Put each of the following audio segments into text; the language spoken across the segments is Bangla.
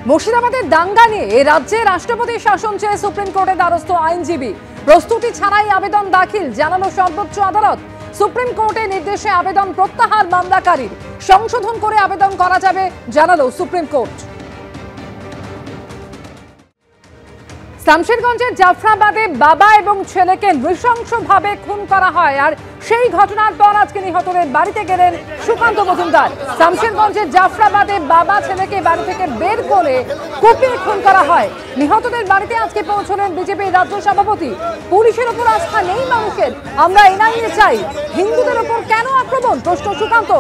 মুর্শিদাবাদের দাঙ্গা নিয়ে রাজ্যে রাষ্ট্রপতি শাসন চেয়ে সুপ্রিম কোর্টে দ্বারস্থ আইনজীবী। প্রস্তুতি ছাড়াই আবেদন দাখিল জানালো সর্বোচ্চ আদালত। সুপ্রিম কোর্টের নির্দেশে আবেদন প্রত্যাহার মামলাকারীর, সংশোধন করে আবেদন করা যাবে জানালো সুপ্রিম কোর্ট। শামশেরগঞ্জের জাফরাবাদে বাবা এবং ছেলেকে নৃশংসভাবে খুন করা হয়, আর সেই ঘটনার পর আজকে নিহতদের বাড়িতে গেলেন সুকান্ত মজুমদার। শামশেরগঞ্জের জাফরাবাদে বাবা ছেলেকে বাড়ি থেকে বের করে কুপিয়ে খুন করা হয়। নিহতদের বাড়িতে আজকে পৌঁছলেন বিজেপির রাজ্য সভাপতি। পুলিশের ওপর আস্থা নেই মানুষের, আমরা এনআইএ চাই, হিন্দুদের ওপর কেন আক্রমণ, প্রশ্ন সুকান্ত।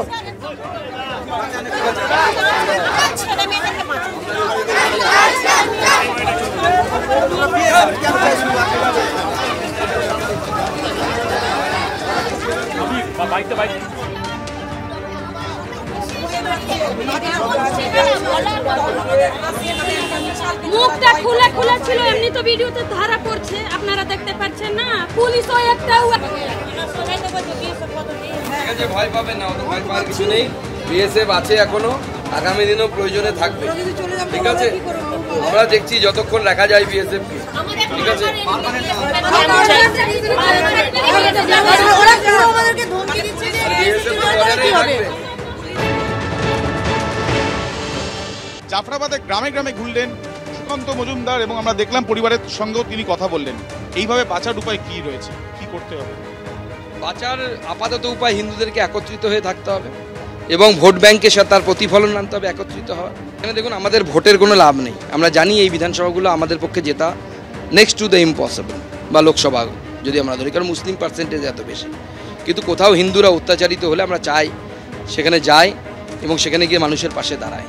মুখটা খুলে খুলে ছিল, এমনি তো ভিডিওতে ধরা পড়ছে, আপনারা দেখতে পাচ্ছেন না। পুলিশও একটা ভয় পাবেন না, ভয় পাওয়ার কিছু নেই। বিএসএফ আছে এখনো, আগামী দিনও প্রয়োজনে থাকবে। ঠিক আছে, আমরা দেখছি যতক্ষণ রাখা যায় বিএসএফ কে। ঠিক আছে, জাফরাবাদে গ্রামে গ্রামে ঘুরলেন সুকান্ত মজুমদার এবং আমরা দেখলাম পরিবারের সঙ্গেও তিনি কথা বললেন। এইভাবে বাঁচার উপায় কি রয়েছে, কি করতে হবে? বাঁচার আপাতত উপায় হিন্দুদেরকে একত্রিত হয়ে থাকতে হবে এবং ভোট ব্যাংকের সাথে তার প্রতিফলন আনতে হবে, একত্রিত হওয়া। এখানে দেখুন, আমাদের ভোটের কোনো লাভ নেই। আমরা জানি এই বিধানসভাগুলো আমাদের পক্ষে জেতা নেক্সট টু দ্য ইম্পসিবল, বা লোকসভা যদি আমরা ধরি, কারণ মুসলিম পার্সেন্টেজ এত বেশি। কিন্তু কোথাও হিন্দুরা অত্যাচারিত হলে আমরা চাই সেখানে যাই এবং সেখানে গিয়ে মানুষের পাশে দাঁড়াই।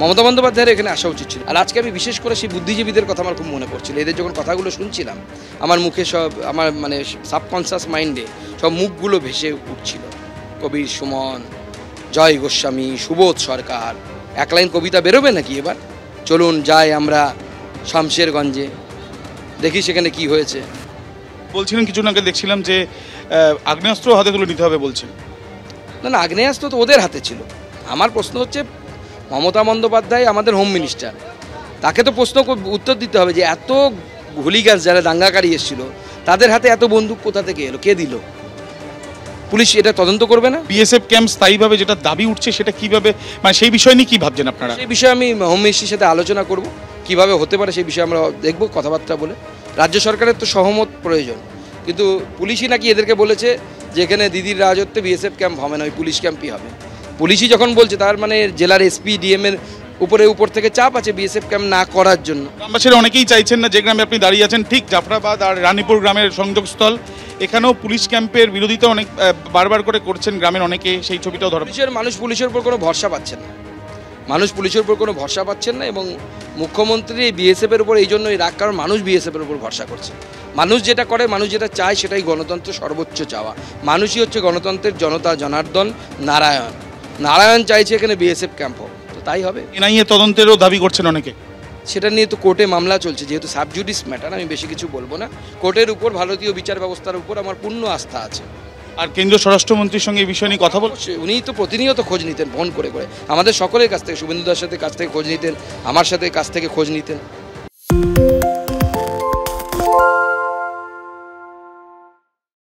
মমতা বন্দ্যোপাধ্যায়ের এখানে আসা উচিত ছিল। আর আজকে আমি বিশেষ করে সেই বুদ্ধিজীবীদের কথা আমার খুব মনে পড়ছিল। এদের যখন কথাগুলো শুনছিলাম, আমার মুখে সব, আমার মানে সাবকনসিয়াস মাইন্ডে সব মুখগুলো ভেসে উঠছিল। কবির সুমন, জয় গোস্বামী, সুবোধ সরকার। এক লাইন কবিতা বেরোবে নাকি এবার? চলুন যাই আমরা শামশেরগঞ্জে, দেখি সেখানে কি হয়েছে। বলছিলেন কিছুদিন আগে দেখছিলাম যে আগ্নেয়াস্ত্র হাতে তুলে নিতে হবে বলছেন। না, আগ্নেয়াস্ত্র তো ওদের হাতে ছিল। আমার প্রশ্ন হচ্ছে, মমতা বন্দ্যোপাধ্যায় আমাদের হোম মিনিস্টার, তাকে তো প্রশ্ন উত্তর দিতে হবে যে এত হুলিগান যারা দাঙ্গাকারী এসেছিল তাদের হাতে এত বন্দুক কোথা থেকে এলো, কে দিল? পুলিশ এটা তদন্ত করবে না? বিএসএফ ক্যাম্প স্থায়ীভাবে যেটা দাবি উঠছে সেটা কিভাবে, মানে সেই বিষয় নিয়ে কি ভাবছেন আপনারা? সেই বিষয়ে আমি হোম মিনিস্ট্রির সাথে আলোচনা করব, কিভাবে হতে পারে সেই বিষয়ে আমরা দেখব, কথাবার্তা বলে। রাজ্য সরকারের তো সহমত প্রয়োজন, কিন্তু পুলিশই নাকি এদেরকে বলেছে যে এখানে দিদির রাজত্বে বিএসএফ ক্যাম্প হবে না, ওই পুলিশ ক্যাম্পই হবে। পুলিশই যখন বলছে, তার মানে জেলার এসপি ডিএম এর উপর থেকে চাপ আছে বিএসএফ ক্যাম্প না করার জন্য। গ্রামবাসীরা অনেকেই চাইছেন না, যে গ্রামে আপনি দাঁড়িয়ে আছেন ঠিক জাফরাবাদ আর রানীপুর গ্রামের সংযোগস্থল, এখানেও পুলিশ ক্যাম্পের বিরোধিতা অনেক বারবার করে করছেন গ্রামের অনেকে, সেই ছবিটাও ধরা। মানুষ পুলিশের উপর কোনো ভরসা পাচ্ছেন না, মানুষ পুলিশের উপর কোনো ভরসা পাচ্ছেন না এবং মুখ্যমন্ত্রী বিএসএফ এর উপর এই জন্যই রাগ, কারণ মানুষ বিএসএফ এর উপর ভরসা করছে। মানুষ যেটা করে, মানুষ যেটা চায়, সেটাই গণতন্ত্র সর্বোচ্চ চাওয়া। মানুষই হচ্ছে গণতন্ত্রের জনতা জনার্দন নারায়ণ। নারায়ণ চাইছে এখানে বিএসএফ ক্যাম্প হোক, তো তাই হবে। এনআইএ তদন্তেরও দাবি করছেন অনেকে। সেটা নিয়ে তো কোর্টে মামলা চলছে, যেহেতু সাবজুডিস ম্যাটার, আমি বেশি কিছু বলবো না। কোর্টের উপর, ভারতীয় বিচার ব্যবস্থার উপর আমার পূর্ণ আস্থা আছে। আর কেন্দ্রীয় স্বরাষ্ট্রমন্ত্রীর সঙ্গে এই বিষয় নিয়ে কথা বলছে। উনি তো প্রতিনিয়ত খোঁজ নিতেন, ফোন করে করে আমাদের সকলের কাছ থেকে, শুভেন্দু দার সাথে কাছ থেকে খোঁজ নিতেন, আমার সাথে কাছ থেকে খোঁজ নিতেন।